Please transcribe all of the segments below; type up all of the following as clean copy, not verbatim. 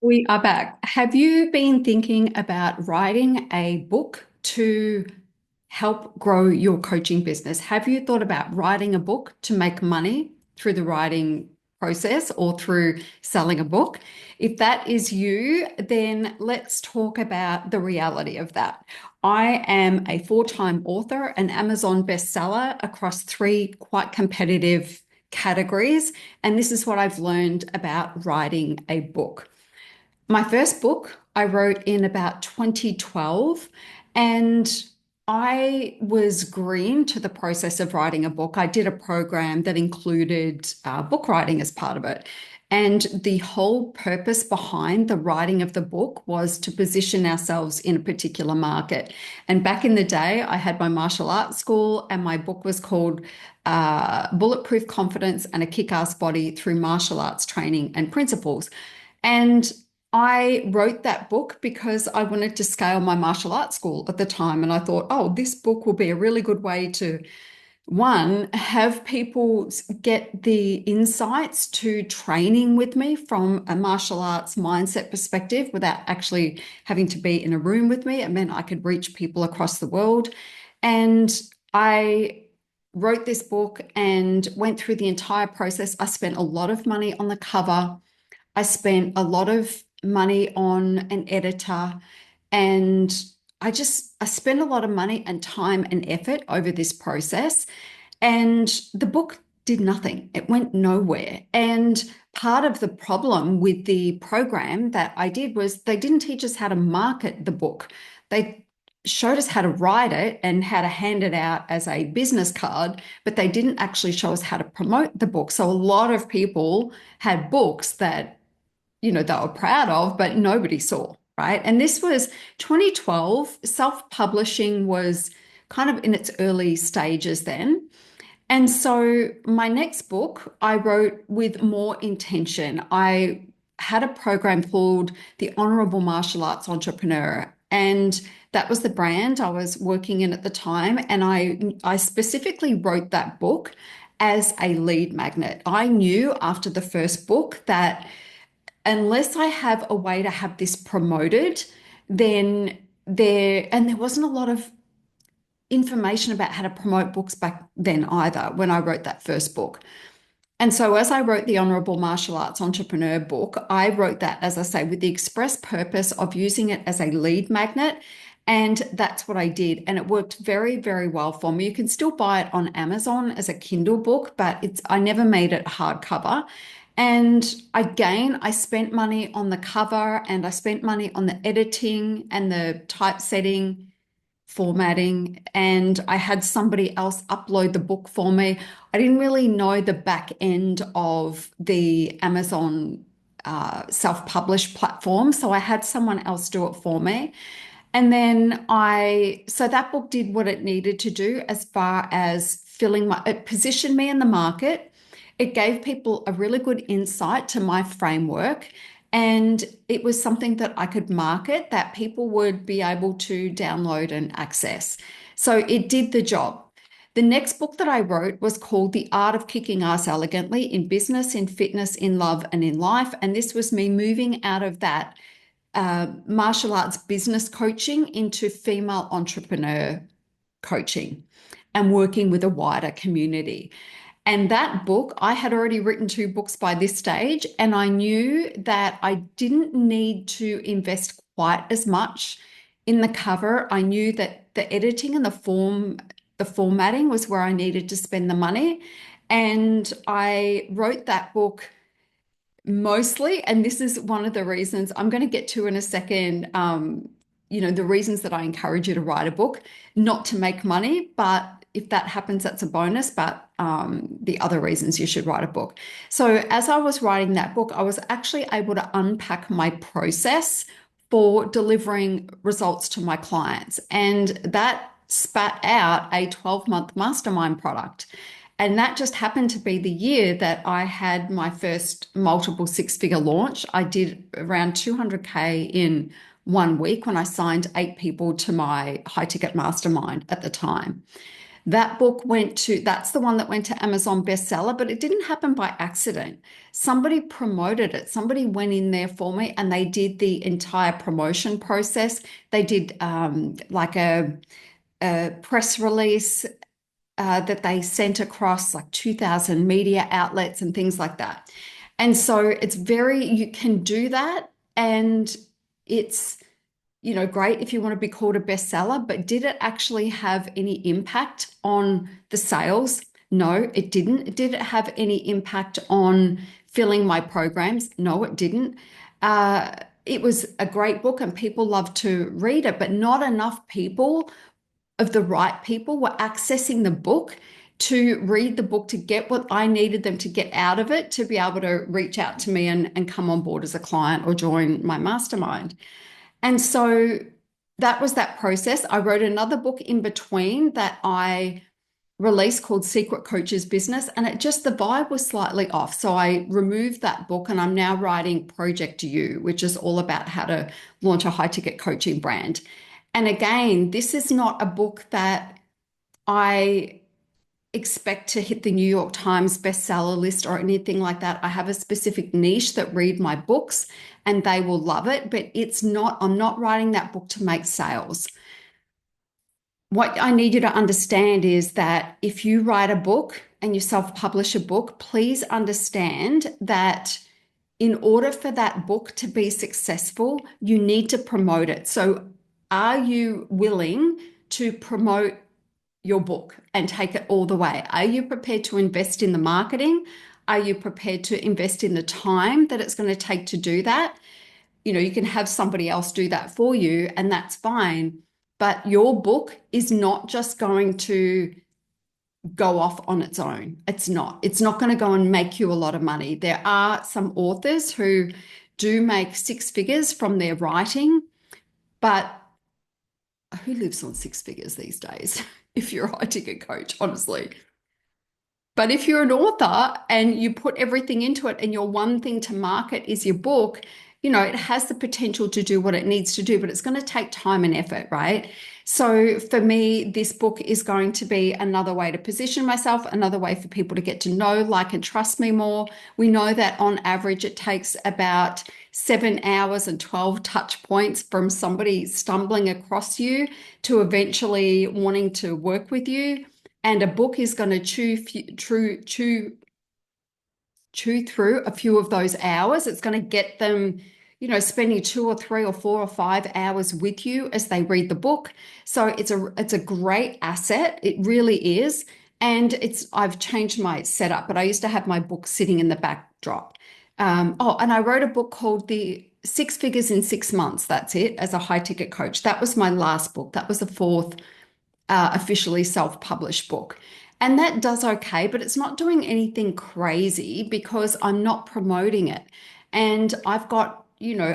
We are back. Have you been thinking about writing a book to help grow your coaching business? Have you thought about writing a book to make money through the writing process or through selling a book? If that is you, then let's talk about the reality of that. I am a four-time author, an Amazon bestseller across three quite competitive categories, and this is what I've learned about writing a book. My first book I wrote in about 2012, and I was green to the process of writing a book. I did a program that included book writing as part of it. And the whole purpose behind the writing of the book was to position ourselves in a particular market. And back in the day, I had my martial arts school, and my book was called Bulletproof Confidence and a Kick-Ass Body Through Martial Arts Training and Principles. And I wrote that book because I wanted to scale my martial arts school at the time. And I thought, oh, this book will be a really good way to, one, have people get the insights to training with me from a martial arts mindset perspective without actually having to be in a room with me. It meant I could reach people across the world. And I wrote this book and went through the entire process. I spent a lot of money on the cover. I spent a lot of money on an editor, and I spent a lot of money and time and effort over this process, and the book did nothing. It went nowhere. And part of the problem with the program that I did was they didn't teach us how to market the book. They showed us how to write it and how to hand it out as a business card, but they didn't actually show us how to promote the book. So a lot of people had books that they were proud of, but nobody saw, right? And this was 2012. Self-publishing was kind of in its early stages then. And so my next book I wrote with more intention. I had a program called the Honorable Martial Arts Entrepreneur, and that was the brand I was working in at the time. And I specifically wrote that book as a lead magnet. I knew after the first book that unless I have a way to have this promoted, then there wasn't a lot of information about how to promote books back then either when I wrote that first book. And so as I wrote the Honorable Martial Arts Entrepreneur book, I wrote that, as I say, with the express purpose of using it as a lead magnet. And that's what I did. And it worked very, very well for me. You can still buy it on Amazon as a Kindle book, but I never made it hardcover. And again, I spent money on the cover, and I spent money on the editing and the typesetting, formatting, and I had somebody else upload the book for me. I didn't really know the back end of the Amazon self-published platform, so I had someone else do it for me. And then so that book did what it needed to do as far as it positioned me in the market. It gave people a really good insight to my framework, and it was something that I could market that people would be able to download and access. So it did the job. The next book that I wrote was called The Art of Kicking Ass Elegantly in Business, in Fitness, in Love, and in Life. And this was me moving out of that martial arts business coaching into female entrepreneur coaching and working with a wider community. And that book, I had already written two books by this stage, and I knew that I didn't need to invest quite as much in the cover. I knew that the editing and the formatting was where I needed to spend the money. And I wrote that book mostly, and this is one of the reasons I'm going to get to in a second, the reasons that I encourage you to write a book, not to make money, but if that happens, that's a bonus, but the other reasons you should write a book. So as I was writing that book, I was actually able to unpack my process for delivering results to my clients. And that spat out a 12-month mastermind product. And that just happened to be the year that I had my first multiple six-figure launch. I did around 200K in 1 week when I signed 8 people to my high ticket mastermind at the time. That book that's the one that went to Amazon bestseller, but it didn't happen by accident. Somebody promoted it. Somebody went in there for me and they did the entire promotion process. They did like a press release that they sent across like 2,000 media outlets and things like that. And so you can do that. And it's, great if you want to be called a bestseller, but did it actually have any impact on the sales? No, it didn't. Did it have any impact on filling my programs? No, it didn't. It was a great book and people love to read it, but not enough people of the right people were accessing the book to read the book to get what I needed them to get out of it to be able to reach out to me and come on board as a client or join my mastermind. And so that was that process. I wrote another book in between that I released called Secret Coach's Business, and the vibe was slightly off. So I removed that book and I'm now writing Project You, which is all about how to launch a high ticket coaching brand. And again, this is not a book that I expect to hit the New York Times bestseller list or anything like that. I have a specific niche that read my books and they will love it, but I'm not writing that book to make sales. What I need you to understand is that if you write a book and you self-publish a book, please understand that in order for that book to be successful, you need to promote it. So are you willing to promote your book and take it all the way? Are you prepared to invest in the marketing? Are you prepared to invest in the time that it's going to take to do that? You can have somebody else do that for you, and that's fine. But your book is not just going to go off on its own. It's not. It's not going to go and make you a lot of money. There are some authors who do make six figures from their writing, but who lives on six figures these days? If you're a high ticket coach, honestly. But if you're an author and you put everything into it and your one thing to market is your book, it has the potential to do what it needs to do, but it's going to take time and effort, right? So for me, this book is going to be another way to position myself, another way for people to get to know, like, and trust me more. We know that on average, it takes about 7 hours and 12 touch points from somebody stumbling across you to eventually wanting to work with you. And a book is going to chew through a few of those hours. It's going to get them, spending 2 or 3 or 4 or 5 hours with you as they read the book. So it's a great asset. It really is. And I've changed my setup, but I used to have my book sitting in the backdrop. And I wrote a book called The Six Figures in 6 Months. That's it, as a high ticket coach. That was my last book. That was the fourth officially self-published book. And that does okay, but it's not doing anything crazy because I'm not promoting it. And I've got,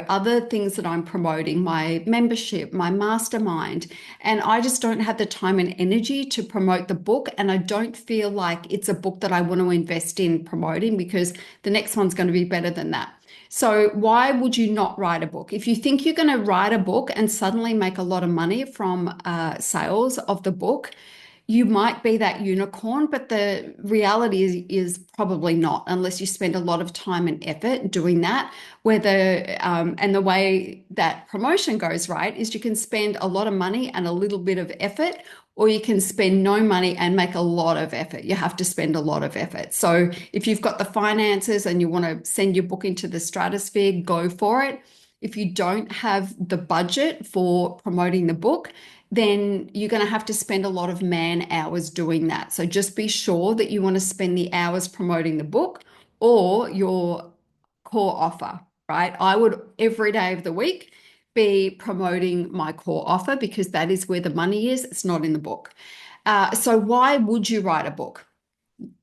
other things that I'm promoting, my membership, my mastermind, and I just don't have the time and energy to promote the book. And I don't feel like it's a book that I want to invest in promoting because the next one's going to be better than that. So why would you not write a book? If you think you're going to write a book and suddenly make a lot of money from sales of the book, you might be that unicorn, but the reality is probably not unless you spend a lot of time and effort doing that. And the way that promotion goes, right, is you can spend a lot of money and a little bit of effort, or you can spend no money and make a lot of effort. You have to spend a lot of effort. So if you've got the finances and you want to send your book into the stratosphere, go for it. If you don't have the budget for promoting the book, then you're going to have to spend a lot of man hours doing that. So just be sure that you want to spend the hours promoting the book or your core offer, right? I would every day of the week be promoting my core offer because that is where the money is. It's not in the book. So why would you write a book?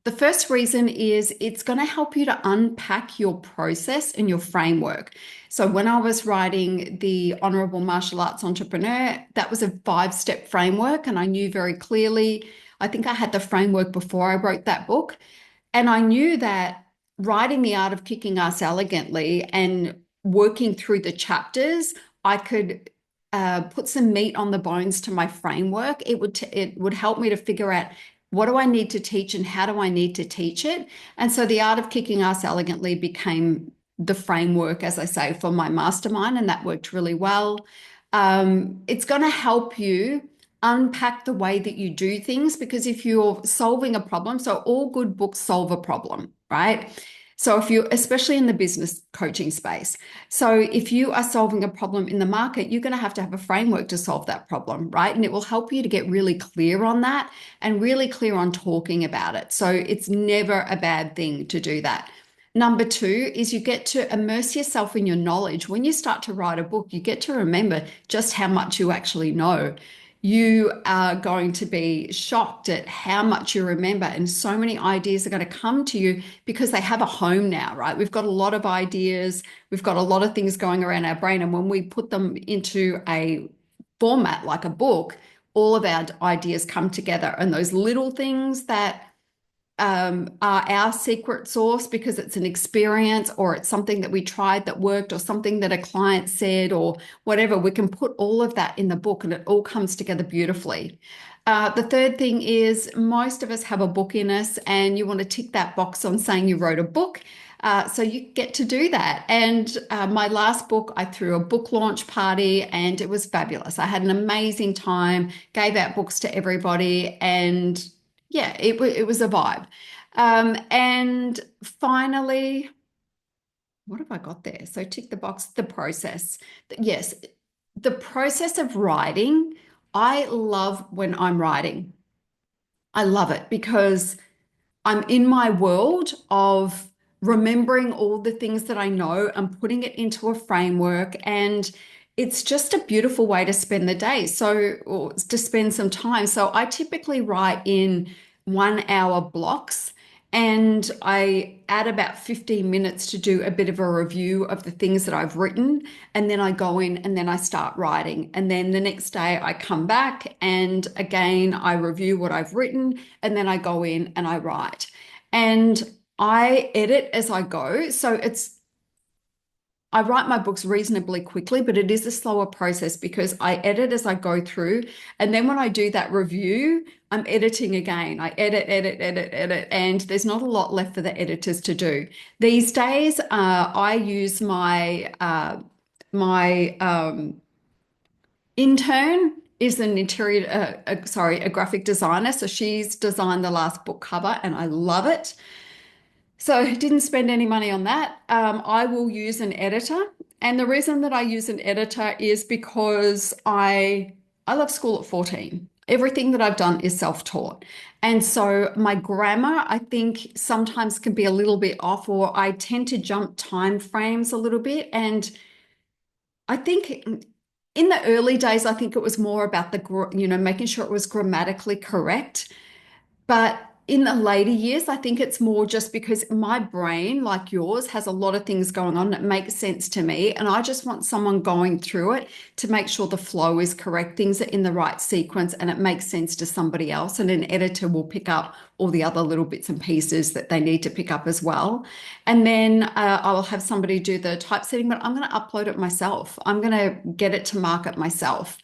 The first reason is it's going to help you to unpack your process and your framework. So when I was writing the Honorable Martial Arts Entrepreneur, that was a 5-step framework. And I knew very clearly, I think I had the framework before I wrote that book. And I knew that writing The Art of Kicking Ass Elegantly and working through the chapters, I could put some meat on the bones to my framework. It would help me to figure out what do I need to teach and how do I need to teach it. And so the art of kicking ass elegantly became the framework, as I say, for my mastermind, and that worked really well. It's going to help you unpack the way that you do things because if you're solving a problem, so all good books solve a problem, right? So if you, especially in the business coaching space, so if you are solving a problem in the market, you're going to have a framework to solve that problem, right? And it will help you to get really clear on that and really clear on talking about it. So it's never a bad thing to do that. Number two is you get to immerse yourself in your knowledge. When you start to write a book, you get to remember just how much you actually know. You are going to be shocked at how much you remember, and so many ideas are going to come to you because they have a home now, right? We've got a lot of ideas, we've got a lot of things going around our brain, and when we put them into a format like a book, all of our ideas come together, and those little things that are our secret sauce because it's an experience or it's something that we tried that worked or something that a client said or whatever. We can put all of that in the book and it all comes together beautifully. The third thing is most of us have a book in us and you want to tick that box on saying you wrote a book. So you get to do that. And my last book, I threw a book launch party and it was fabulous. I had an amazing time, gave out books to everybody, and yeah, it was a vibe. And finally, what have I got there? So tick the box, the process. Yes, the process of writing. I love when I'm writing. I love it because I'm in my world of remembering all the things that I know and putting it into a framework. And it's just a beautiful way to spend the day. So, or to spend some time. So I typically write in 1 hour blocks and I add about 15 minutes to do a bit of a review of the things that I've written. And then I go in and then I start writing. And then the next day I come back and again, I review what I've written and then I go in and I write. And I edit as I go. So I write my books reasonably quickly, but it is a slower process because I edit as I go through. And then when I do that review, I'm editing again. I edit, edit, edit, edit, and there's not a lot left for the editors to do. These days, I use my intern is an a graphic designer. So she's designed the last book cover and I love it. So didn't spend any money on that. I will use an editor. And the reason that I use an editor is because I love school at 14. Everything that I've done is self-taught. And so my grammar, I think sometimes can be a little bit off, or I tend to jump time frames a little bit. And I think in the early days, I think it was more about making sure it was grammatically correct. But in the later years, I think it's more just because my brain, like yours, has a lot of things going on that makes sense to me. And I just want someone going through it to make sure the flow is correct, things are in the right sequence, and it makes sense to somebody else. And an editor will pick up all the other little bits and pieces that they need to pick up as well. And then I'll have somebody do the typesetting, but I'm going to upload it myself. I'm going to get it to market myself.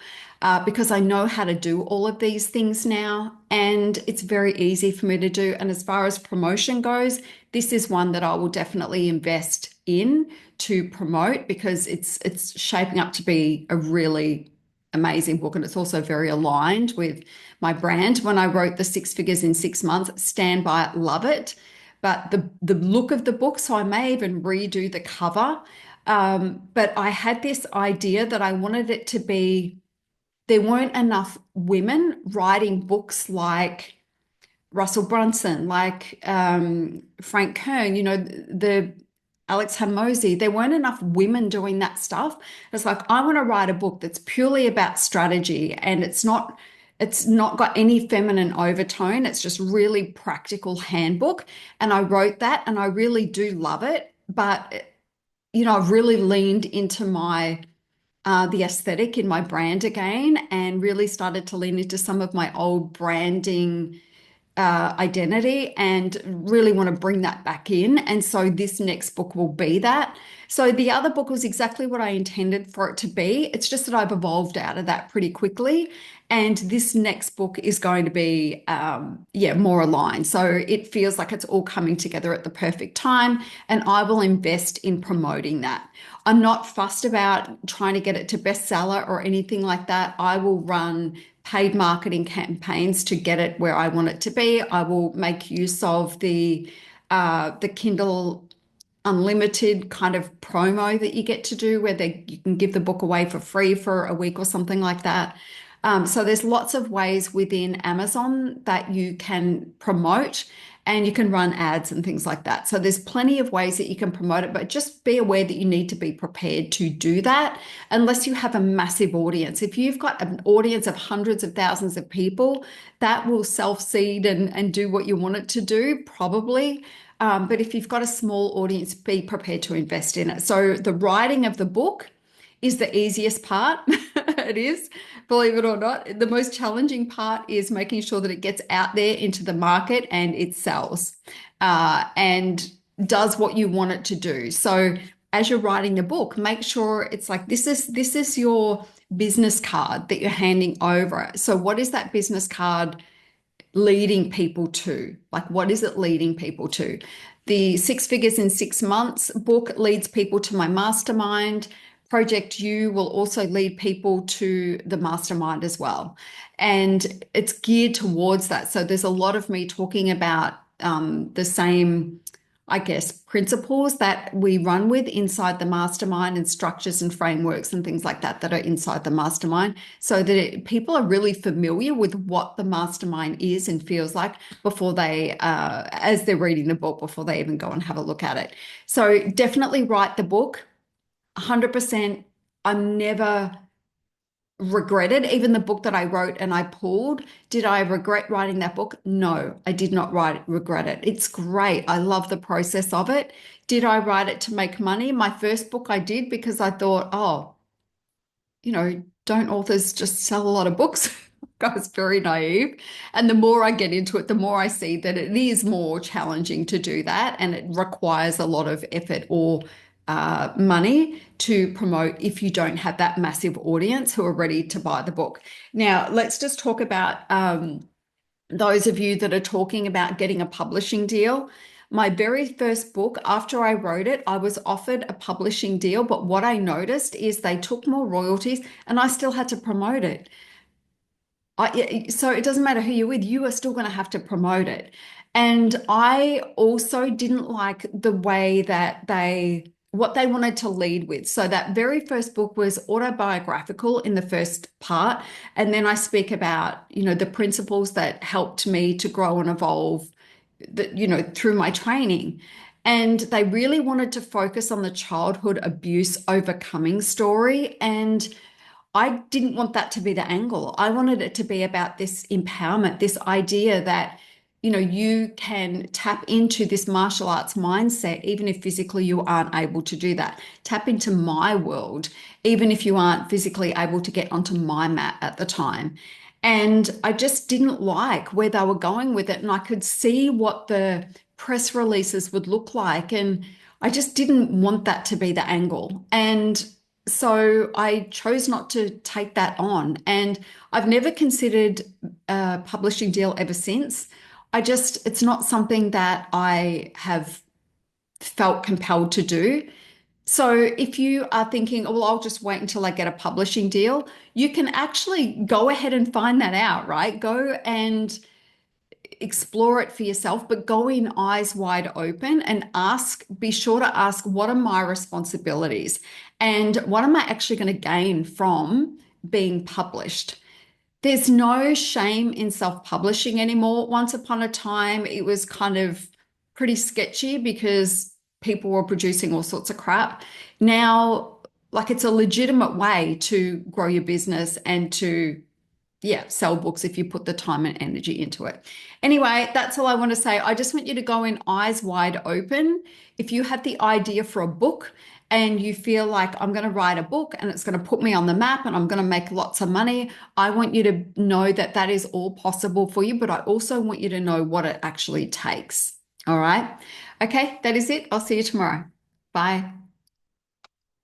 Because I know how to do all of these things now, and it's very easy for me to do. And as far as promotion goes, this is one that I will definitely invest in to promote because it's shaping up to be a really amazing book, and it's also very aligned with my brand. When I wrote the 6 Figures in 6 Months, stand by it, love it. But the look of the book, so I may even redo the cover. But I had this idea that I wanted it to be there weren't enough women writing books like Russell Brunson, like Frank Kern, the Alex Hormozi. There weren't enough women doing that stuff. It's like, I want to write a book that's purely about strategy and it's not got any feminine overtone. It's just really practical handbook. And I wrote that and I really do love it. But, I've really leaned into the aesthetic in my brand again and really started to lean into some of my old branding identity and really want to bring that back in. And so this next book will be that. So the other book was exactly what I intended for it to be. It's just that I've evolved out of that pretty quickly. And this next book is going to be, yeah, more aligned. So it feels like it's all coming together at the perfect time. And I will invest in promoting that. I'm not fussed about trying to get it to bestseller or anything like that. I will run paid marketing campaigns to get it where I want it to be. I will make use of the Kindle Unlimited kind of promo that you get to do where you can give the book away for free for a week or something like that. So there's lots of ways within Amazon that you can promote and you can run ads and things like that. So there's plenty of ways that you can promote it, but just be aware that you need to be prepared to do that unless you have a massive audience. If you've got an audience of hundreds of thousands of people, that will self-seed and do what you want it to do, probably. But if you've got a small audience, be prepared to invest in it. So the writing of the book is the easiest part. It is, believe it or not. The most challenging part is making sure that it gets out there into the market and it sells and does what you want it to do. So as you're writing the book, make sure it's like this is your business card that you're handing over. So what is that business card leading people to? Like, what is it leading people to? The Six Figures in 6 Months book leads people to my mastermind. Project U will also lead people to the mastermind as well. And it's geared towards that. So there's a lot of me talking about the same, I guess, principles that we run with inside the mastermind and structures and frameworks and things like that that are inside the mastermind so that people are really familiar with what the mastermind is and feels like before they, as they're reading the book, before they even go and have a look at it. So definitely write the book. 100%. I'm never regretted even the book that I wrote and I pulled. Did I regret writing that book? No, I did not regret it. It's great. I love the process of it. Did I write it to make money? My first book I did because I thought, oh, don't authors just sell a lot of books? I was very naive. And the more I get into it, the more I see that it is more challenging to do that. And it requires a lot of effort or money to promote if you don't have that massive audience who are ready to buy the book. Now, let's just talk about those of you that are talking about getting a publishing deal. My very first book, after I wrote it, I was offered a publishing deal, but what I noticed is they took more royalties and I still had to promote it. So it doesn't matter who you're with, you are still going to have to promote it. And I also didn't like the way that what they wanted to lead with. So that very first book was autobiographical in the first part. And then I speak about, the principles that helped me to grow and evolve, through my training. And they really wanted to focus on the childhood abuse overcoming story. And I didn't want that to be the angle. I wanted it to be about this empowerment, this idea that, you can tap into this martial arts mindset, even if physically you aren't able to do that. Tap into my world, even if you aren't physically able to get onto my mat at the time. And I just didn't like where they were going with it. And I could see what the press releases would look like. And I just didn't want that to be the angle. And so I chose not to take that on. And I've never considered a publishing deal ever since. It's not something that I have felt compelled to do. So if you are thinking, oh, well, I'll just wait until I get a publishing deal, you can actually go ahead and find that out, right? Go and explore it for yourself, but go in eyes wide open and be sure to ask, what are my responsibilities? And what am I actually going to gain from being published? There's no shame in self-publishing anymore. Once upon a time, it was kind of pretty sketchy because people were producing all sorts of crap. Now, like, it's a legitimate way to grow your business and to, sell books if you put the time and energy into it. Anyway, that's all I want to say. I just want you to go in eyes wide open. If you have the idea for a book and you feel like I'm going to write a book and it's going to put me on the map and I'm going to make lots of money, I want you to know that that is all possible for you, but I also want you to know what it actually takes. All right. Okay, that is it. I'll see you tomorrow. Bye.